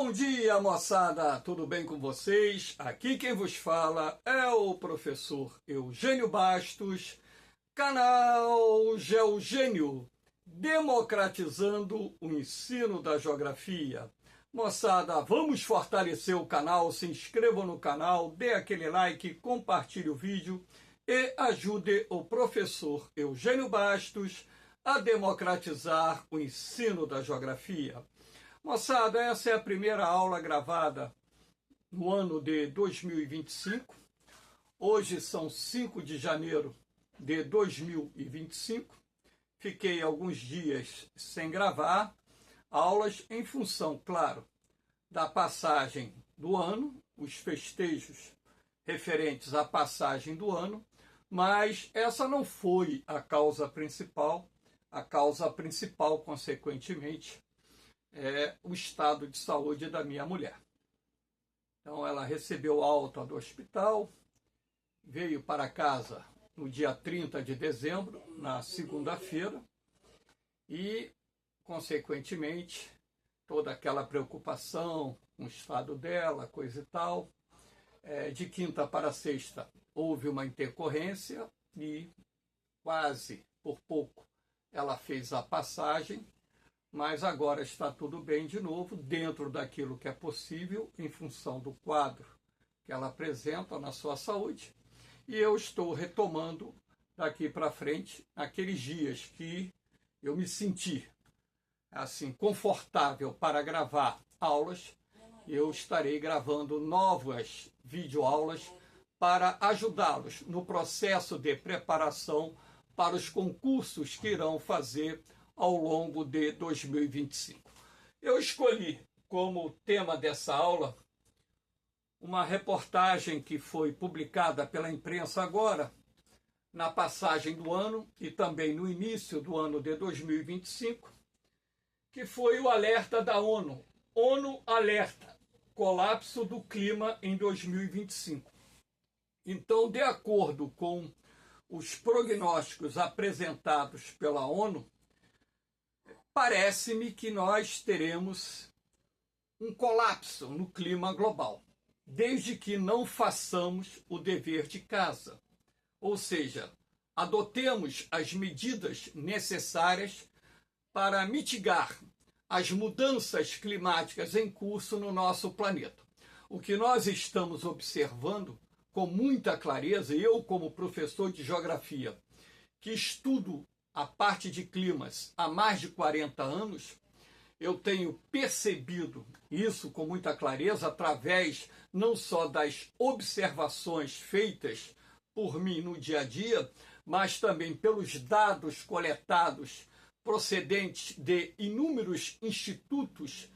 Bom dia, moçada! Tudo bem com vocês? Aqui quem vos fala é o professor Eugênio Bastos, canal Geogênio, democratizando o ensino da geografia. Moçada, vamos fortalecer o canal, se inscrevam no canal, dê aquele like, compartilhe o vídeo e ajude o professor Eugênio Bastos a democratizar o ensino da geografia. Moçada, essa é a primeira aula gravada no ano de 2025. Hoje são 5 de janeiro de 2025. Fiquei alguns dias sem gravar aulas em função, claro, da passagem do ano, os festejos referentes à passagem do ano, mas essa não foi a causa principal. A causa principal, consequentemente, é o estado de saúde da minha mulher. Então ela recebeu alta do hospital, veio para casa no dia 30 de dezembro, na segunda-feira, e, consequentemente, toda aquela preocupação com o estado dela, coisa e tal, de quinta para sexta houve uma intercorrência e quase por pouco ela fez a passagem, mas agora está tudo bem de novo, dentro daquilo que é possível, em função do quadro que ela apresenta na sua saúde. E eu estou retomando daqui para frente aqueles dias que eu me senti assim confortável para gravar aulas. Eu estarei gravando novas videoaulas para ajudá-los no processo de preparação para os concursos que irão fazer ao longo de 2025. Eu escolhi como tema dessa aula uma reportagem que foi publicada pela imprensa agora, na passagem do ano e também no início do ano de 2025, que foi o alerta da ONU. ONU alerta, colapso do clima em 2025. Então, de acordo com os prognósticos apresentados pela ONU, parece-me que nós teremos um colapso no clima global, desde que não façamos o dever de casa, ou seja, adotemos as medidas necessárias para mitigar as mudanças climáticas em curso no nosso planeta. O que nós estamos observando com muita clareza, e eu como professor de geografia, que estudo a parte de climas há mais de 40 anos, eu tenho percebido isso com muita clareza através não só das observações feitas por mim no dia a dia, mas também pelos dados coletados procedentes de inúmeros institutos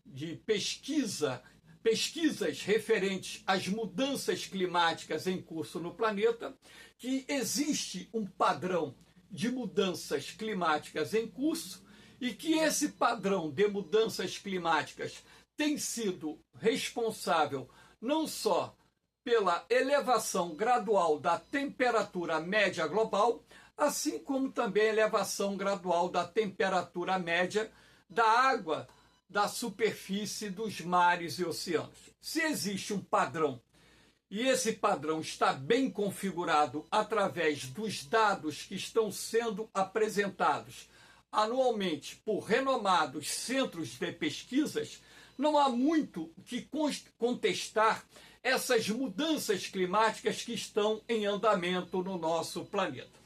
de pesquisas referentes às mudanças climáticas em curso no planeta, que existe um padrão de mudanças climáticas em curso e que esse padrão de mudanças climáticas tem sido responsável não só pela elevação gradual da temperatura média global, assim como também a elevação gradual da temperatura média da água da superfície dos mares e oceanos. Se existe um padrão, e esse padrão está bem configurado através dos dados que estão sendo apresentados anualmente por renomados centros de pesquisas, não há muito que contestar essas mudanças climáticas que estão em andamento no nosso planeta.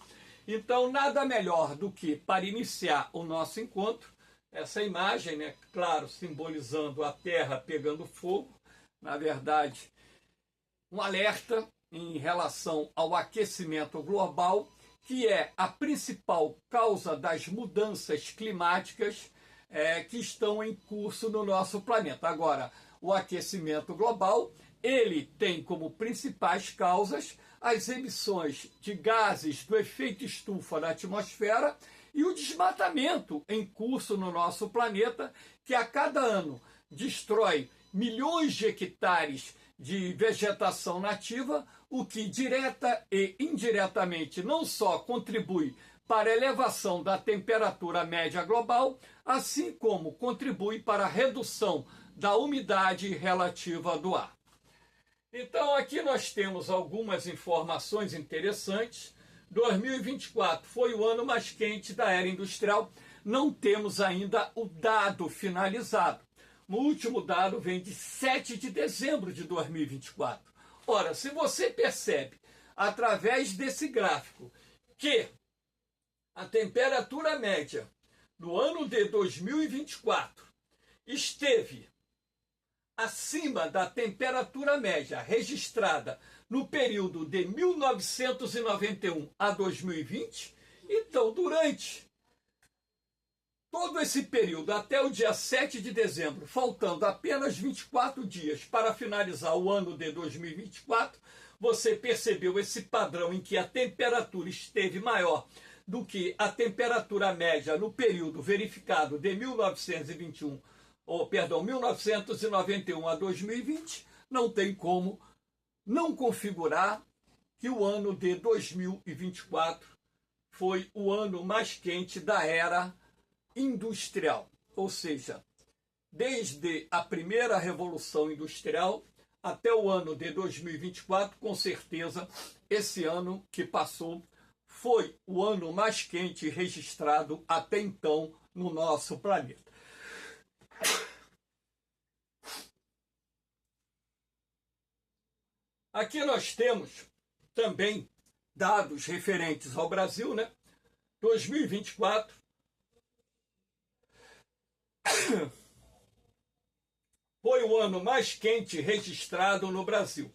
Então, nada melhor do que, para iniciar o nosso encontro, essa imagem, né, claro, simbolizando a Terra pegando fogo, na verdade, um alerta em relação ao aquecimento global, que é a principal causa das mudanças climáticas que estão em curso no nosso planeta. Agora, o aquecimento global, ele tem como principais causas as emissões de gases do efeito estufa na atmosfera e o desmatamento em curso no nosso planeta, que a cada ano destrói milhões de hectares de vegetação nativa, o que direta e indiretamente não só contribui para a elevação da temperatura média global, assim como contribui para a redução da umidade relativa do ar. Então, aqui nós temos algumas informações interessantes. 2024 foi o ano mais quente da era industrial. Não temos ainda o dado finalizado. O último dado vem de 7 de dezembro de 2024. Ora, se você percebe, através desse gráfico, que a temperatura média do ano de 2024 esteve acima da temperatura média registrada no período de 1991 a 2020, então, durante todo esse período, até o dia 7 de dezembro, faltando apenas 24 dias para finalizar o ano de 2024, você percebeu esse padrão em que a temperatura esteve maior do que a temperatura média no período verificado de 1991 a 2020, não tem como não configurar que o ano de 2024 foi o ano mais quente da era industrial. Ou seja, desde a primeira Revolução Industrial até o ano de 2024, com certeza, esse ano que passou foi o ano mais quente registrado até então no nosso planeta. Aqui nós temos também dados referentes ao Brasil, né? 2024 foi o ano mais quente registrado no Brasil.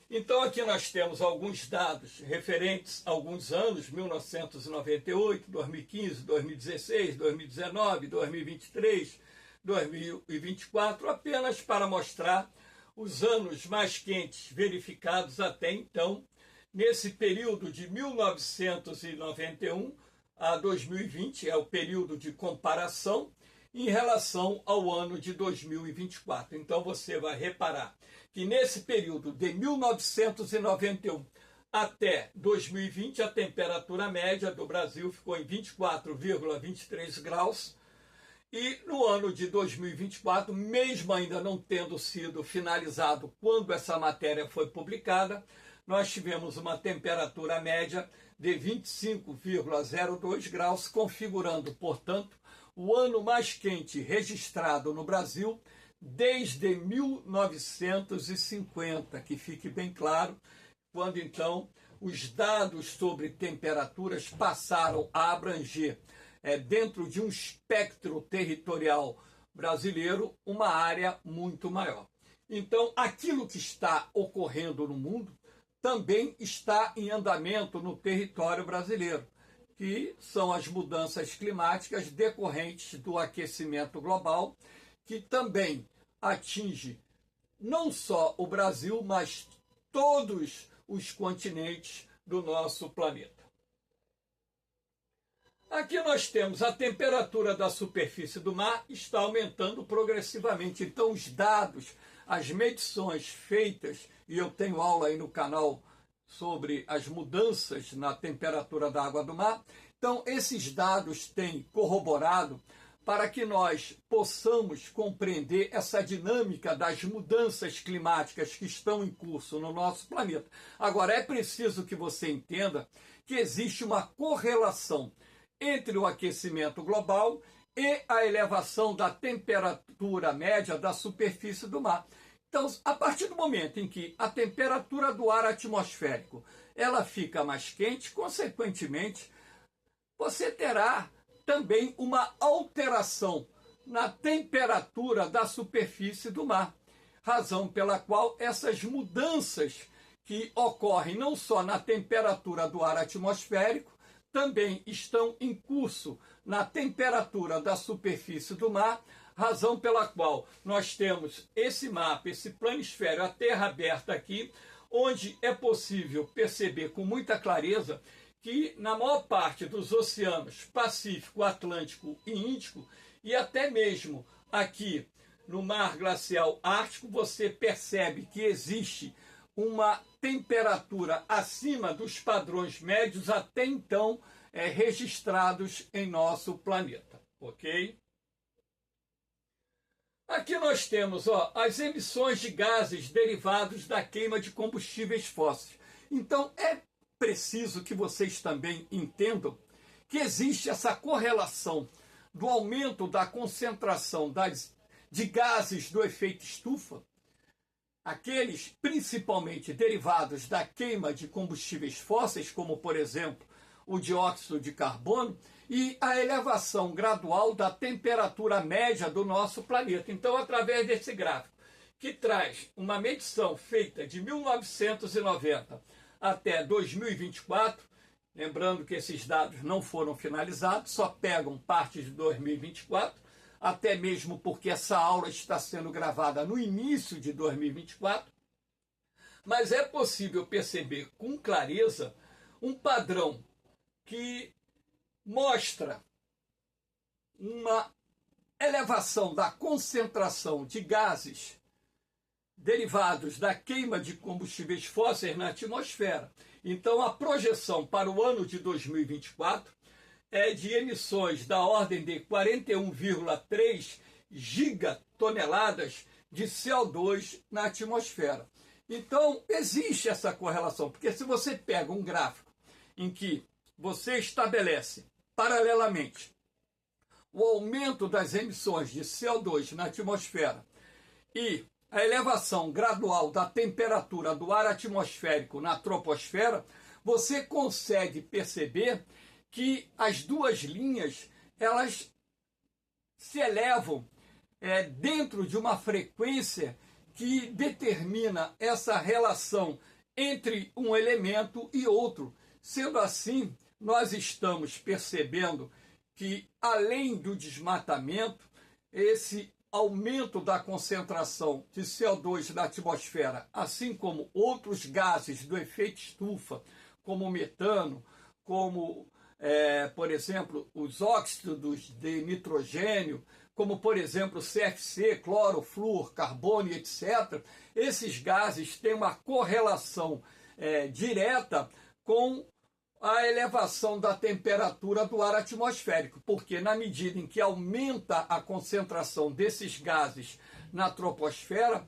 Então aqui nós temos alguns dados referentes a alguns anos, 1998, 2015, 2016, 2019, 2023, 2024, apenas para mostrar os anos mais quentes verificados até então, nesse período de 1991 a 2020, é o período de comparação, em relação ao ano de 2024. Então você vai reparar que nesse período de 1991 até 2020, a temperatura média do Brasil ficou em 24,23 graus. E no ano de 2024, mesmo ainda não tendo sido finalizado quando essa matéria foi publicada, nós tivemos uma temperatura média de 25,02 graus, configurando, portanto, o ano mais quente registrado no Brasil desde 1950, que fique bem claro, quando então os dados sobre temperaturas passaram a abranger, dentro de um espectro territorial brasileiro, uma área muito maior. Então, aquilo que está ocorrendo no mundo também está em andamento no território brasileiro, que são as mudanças climáticas decorrentes do aquecimento global, que também atinge não só o Brasil, mas todos os continentes do nosso planeta. Aqui nós temos a temperatura da superfície do mar está aumentando progressivamente. Então, os dados, as medições feitas, e eu tenho aula aí no canal sobre as mudanças na temperatura da água do mar. Então, esses dados têm corroborado para que nós possamos compreender essa dinâmica das mudanças climáticas que estão em curso no nosso planeta. Agora, é preciso que você entenda que existe uma correlação entre o aquecimento global e a elevação da temperatura média da superfície do mar. Então, a partir do momento em que a temperatura do ar atmosférico ela fica mais quente, consequentemente, você terá também uma alteração na temperatura da superfície do mar, razão pela qual essas mudanças que ocorrem não só na temperatura do ar atmosférico, também estão em curso na temperatura da superfície do mar, razão pela qual nós temos esse mapa, esse planisfério, a Terra aberta aqui, onde é possível perceber com muita clareza que na maior parte dos oceanos Pacífico, Atlântico e Índico, e até mesmo aqui no mar glacial ártico, você percebe que existe uma temperatura acima dos padrões médios até então registrados em nosso planeta, ok? Aqui nós temos as emissões de gases derivados da queima de combustíveis fósseis. Então, é preciso que vocês também entendam que existe essa correlação do aumento da concentração de gases do efeito estufa, aqueles principalmente derivados da queima de combustíveis fósseis, como, por exemplo, o dióxido de carbono, e a elevação gradual da temperatura média do nosso planeta. Então, através desse gráfico, que traz uma medição feita de 1990 até 2024, lembrando que esses dados não foram finalizados, só pegam parte de 2024, até mesmo porque essa aula está sendo gravada no início de 2024, mas é possível perceber com clareza um padrão que mostra uma elevação da concentração de gases derivados da queima de combustíveis fósseis na atmosfera. Então, a projeção para o ano de 2024 é de emissões da ordem de 41,3 gigatoneladas de CO2 na atmosfera. Então, existe essa correlação, porque se você pega um gráfico em que você estabelece paralelamente o aumento das emissões de CO2 na atmosfera e a elevação gradual da temperatura do ar atmosférico na troposfera, você consegue perceber que as duas linhas elas se elevam dentro de uma frequência que determina essa relação entre um elemento e outro. Sendo assim, nós estamos percebendo que, além do desmatamento, esse aumento da concentração de CO2 na atmosfera, assim como outros gases do efeito estufa, como o metano, como, por exemplo, os óxidos de nitrogênio, como, por exemplo, CFC, cloro, flúor, carbono, etc., esses gases têm uma correlação direta com a elevação da temperatura do ar atmosférico, porque na medida em que aumenta a concentração desses gases na troposfera,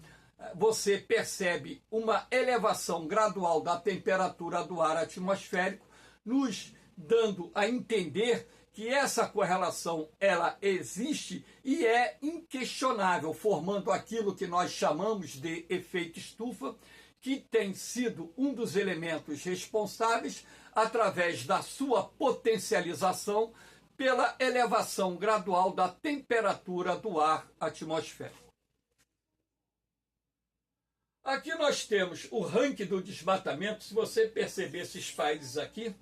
você percebe uma elevação gradual da temperatura do ar atmosférico, nos dando a entender que essa correlação ela existe e é inquestionável, formando aquilo que nós chamamos de efeito estufa, que tem sido um dos elementos responsáveis, através da sua potencialização, pela elevação gradual da temperatura do ar atmosférico. Aqui nós temos o ranking do desmatamento. Se você perceber esses países aqui,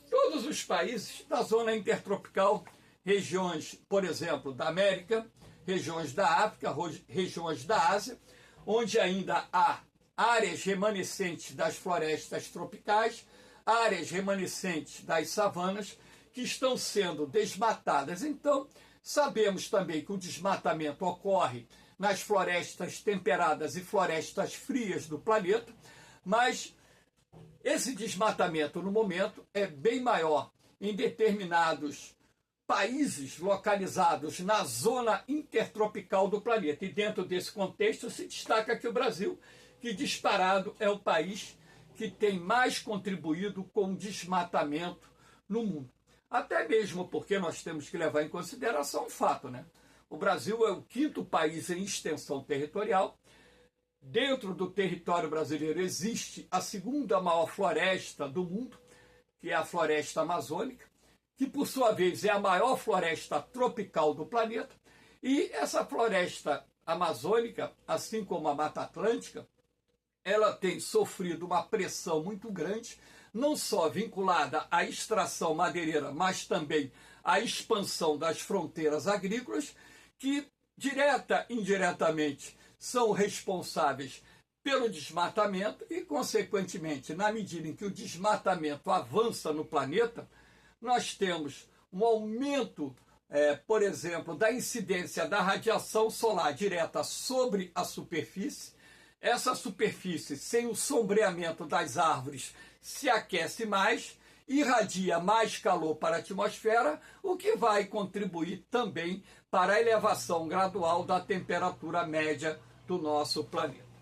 todos os países da zona intertropical, regiões, por exemplo, da América, regiões da África, regiões da Ásia, onde ainda há áreas remanescentes das florestas tropicais, áreas remanescentes das savanas, que estão sendo desmatadas. Então, sabemos também que o desmatamento ocorre nas florestas temperadas e florestas frias do planeta, mas esse desmatamento, no momento, é bem maior em determinados países localizados na zona intertropical do planeta. E dentro desse contexto se destaca que o Brasil, que disparado é o país que tem mais contribuído com o desmatamento no mundo. Até mesmo porque nós temos que levar em consideração um fato, né? O Brasil é o quinto país em extensão territorial. Dentro do território brasileiro existe a segunda maior floresta do mundo, que é a floresta amazônica, que por sua vez é a maior floresta tropical do planeta. E essa floresta amazônica, assim como a Mata Atlântica, ela tem sofrido uma pressão muito grande, não só vinculada à extração madeireira, mas também à expansão das fronteiras agrícolas, que direta e indiretamente são responsáveis pelo desmatamento e, consequentemente, na medida em que o desmatamento avança no planeta, nós temos um aumento, por exemplo, da incidência da radiação solar direta sobre a superfície. Essa superfície, sem o sombreamento das árvores, se aquece mais irradia mais calor para a atmosfera, o que vai contribuir também para a elevação gradual da temperatura média do nosso planeta.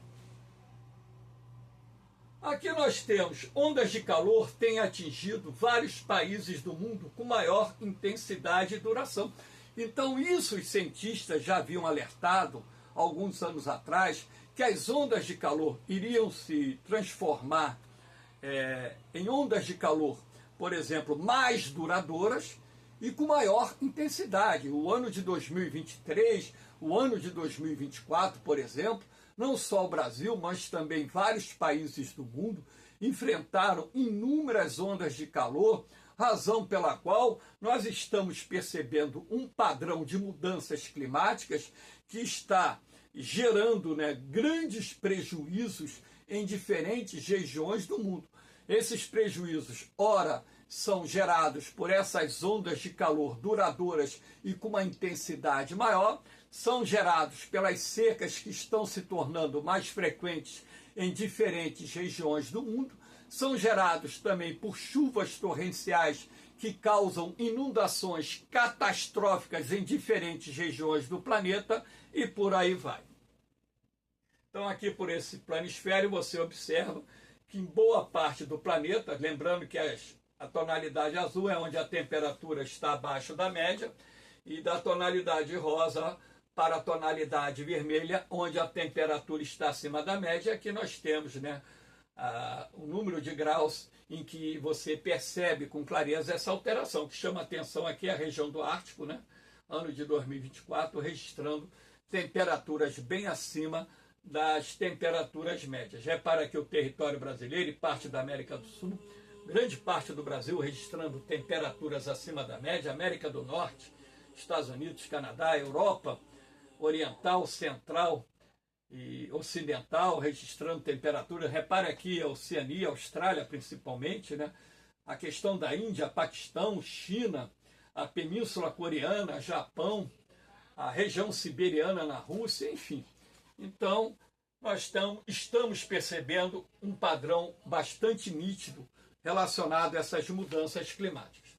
Aqui nós temos ondas de calor que têm atingido vários países do mundo com maior intensidade e duração. Então isso os cientistas já haviam alertado alguns anos atrás, que as ondas de calor iriam se transformar em ondas de calor, por exemplo, mais duradouras e com maior intensidade. O ano de 2023, o ano de 2024, por exemplo, não só o Brasil, mas também vários países do mundo enfrentaram inúmeras ondas de calor, razão pela qual nós estamos percebendo um padrão de mudanças climáticas que está gerando grandes prejuízos em diferentes regiões do mundo. Esses prejuízos, ora, são gerados por essas ondas de calor duradouras e com uma intensidade maior, são gerados pelas secas que estão se tornando mais frequentes em diferentes regiões do mundo, são gerados também por chuvas torrenciais que causam inundações catastróficas em diferentes regiões do planeta e por aí vai. Então aqui por esse planisfério você observa que em boa parte do planeta, lembrando que a tonalidade azul é onde a temperatura está abaixo da média, e da tonalidade rosa para a tonalidade vermelha, onde a temperatura está acima da média, aqui nós temos o número de graus em que você percebe com clareza essa alteração. O que chama atenção aqui é a região do Ártico, ano de 2024, registrando temperaturas bem acima das temperaturas médias. Repara que o território brasileiro e parte da América do Sul, grande parte do Brasil registrando temperaturas acima da média, América do Norte, Estados Unidos, Canadá, Europa Oriental, Central e Ocidental registrando temperaturas. Repare aqui a Oceania, a Austrália principalmente, a questão da Índia, Paquistão, China, a Península Coreana, Japão, a região siberiana na Rússia, enfim. Então, nós estamos percebendo um padrão bastante nítido relacionado a essas mudanças climáticas.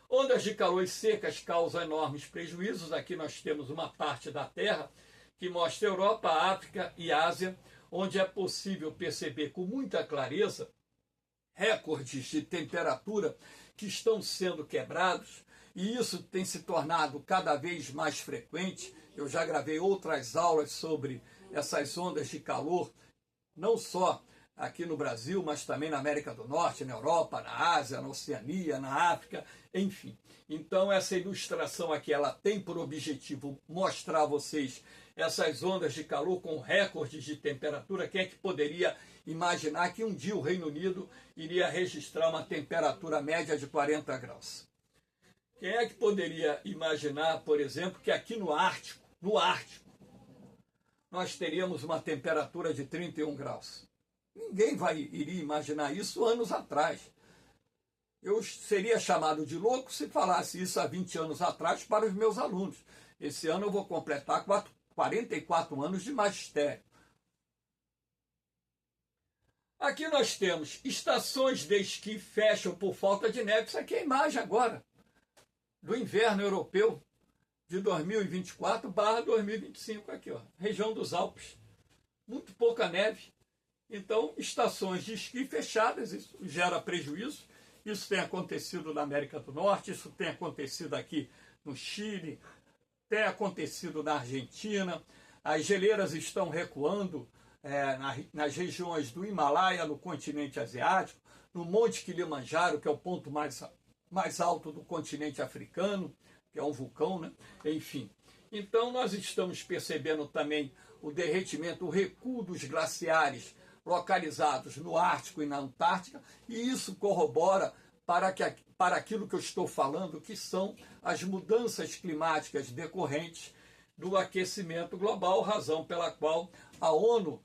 Ondas de calor e secas causam enormes prejuízos. Aqui nós temos uma parte da Terra que mostra Europa, África e Ásia, onde é possível perceber com muita clareza recordes de temperatura que estão sendo quebrados, e isso tem se tornado cada vez mais frequente. Eu já gravei outras aulas sobre essas ondas de calor, não só aqui no Brasil, mas também na América do Norte, na Europa, na Ásia, na Oceania, na África, enfim. Então essa ilustração aqui, ela tem por objetivo mostrar a vocês essas ondas de calor com recordes de temperatura. Quem é que poderia imaginar que um dia o Reino Unido iria registrar uma temperatura média de 40 graus? Quem é que poderia imaginar, por exemplo, que aqui no Ártico, nós teríamos uma temperatura de 31 graus? Ninguém iria imaginar isso anos atrás. Eu seria chamado de louco se falasse isso há 20 anos atrás para os meus alunos. Esse ano eu vou completar 44 anos de magistério. Aqui nós temos estações de esqui fecham por falta de neve. Isso aqui é a imagem agora do inverno europeu de 2024/2025. Aqui, ó, região dos Alpes. Muito pouca neve. Então, estações de esqui fechadas, isso gera prejuízo. Isso tem acontecido na América do Norte, isso tem acontecido aqui no Chile, tem acontecido na Argentina. As geleiras estão recuando nas regiões do Himalaia, no continente asiático, no Monte Kilimanjaro, que é o ponto mais alto do continente africano, que é um vulcão, Enfim. Então, nós estamos percebendo também o derretimento, o recuo dos glaciares localizados no Ártico e na Antártica, e isso corrobora para aquilo que eu estou falando, que são as mudanças climáticas decorrentes do aquecimento global, razão pela qual a ONU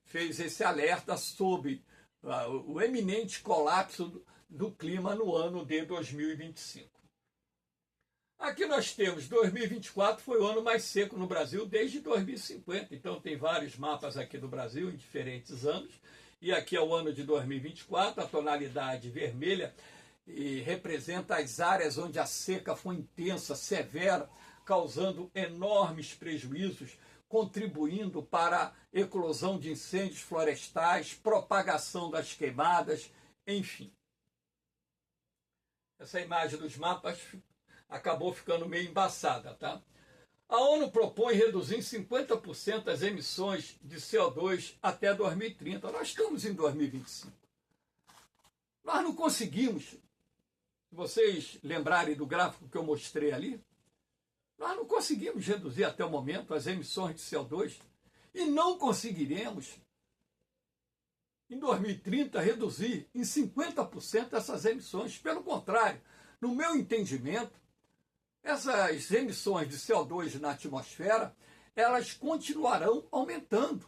fez esse alerta sobre o eminente colapso do clima no ano de 2025. Aqui nós temos 2024, foi o ano mais seco no Brasil desde 2050. Então tem vários mapas aqui do Brasil em diferentes anos. E aqui é o ano de 2024, a tonalidade vermelha e representa as áreas onde a seca foi intensa, severa, causando enormes prejuízos, contribuindo para a eclosão de incêndios florestais, propagação das queimadas, enfim. Essa imagem dos mapas acabou ficando meio embaçada, tá? A ONU propõe reduzir em 50% as emissões de CO2 até 2030. Nós estamos em 2025. Nós não conseguimos, se vocês lembrarem do gráfico que eu mostrei ali, nós não conseguimos reduzir até o momento as emissões de CO2 e não conseguiremos, em 2030, reduzir em 50% essas emissões. Pelo contrário, no meu entendimento, essas emissões de CO2 na atmosfera, elas continuarão aumentando.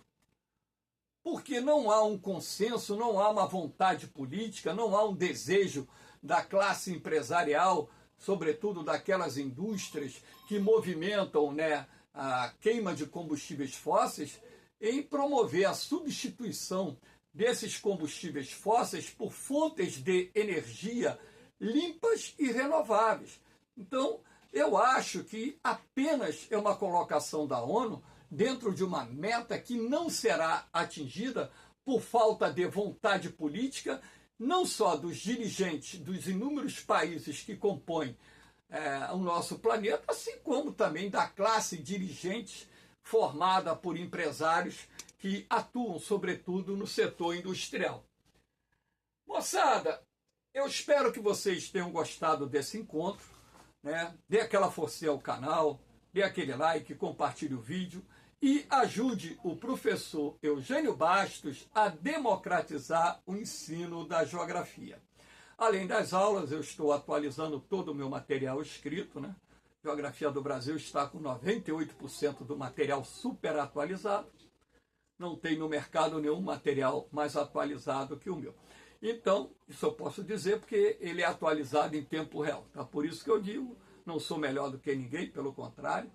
Porque não há um consenso, não há uma vontade política, não há um desejo da classe empresarial, sobretudo daquelas indústrias que movimentam, né, a queima de combustíveis fósseis, em promover a substituição desses combustíveis fósseis por fontes de energia limpas e renováveis. Então, eu acho que apenas é uma colocação da ONU dentro de uma meta que não será atingida por falta de vontade política, não só dos dirigentes dos inúmeros países que compõem o nosso planeta, assim como também da classe dirigente formada por empresários que atuam, sobretudo, no setor industrial. Moçada, eu espero que vocês tenham gostado desse encontro, né? Dê aquela forcinha ao canal, dê aquele like, compartilhe o vídeo e ajude o professor Eugênio Bastos a democratizar o ensino da geografia. Além das aulas, eu estou atualizando todo o meu material escrito, né? Geografia do Brasil está com 98% do material super atualizado. Não tem no mercado nenhum material mais atualizado que o meu. Então, isso eu posso dizer porque ele é atualizado em tempo real. Tá? Por isso que eu digo, não sou melhor do que ninguém, pelo contrário.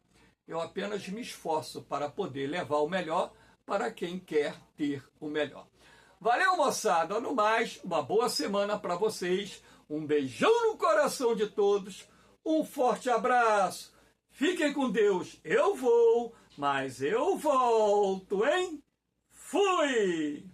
Eu apenas me esforço para poder levar o melhor para quem quer ter o melhor. Valeu, moçada! No mais, uma boa semana para vocês. Um beijão no coração de todos. Um forte abraço. Fiquem com Deus. Eu vou, mas eu volto, hein? Fui!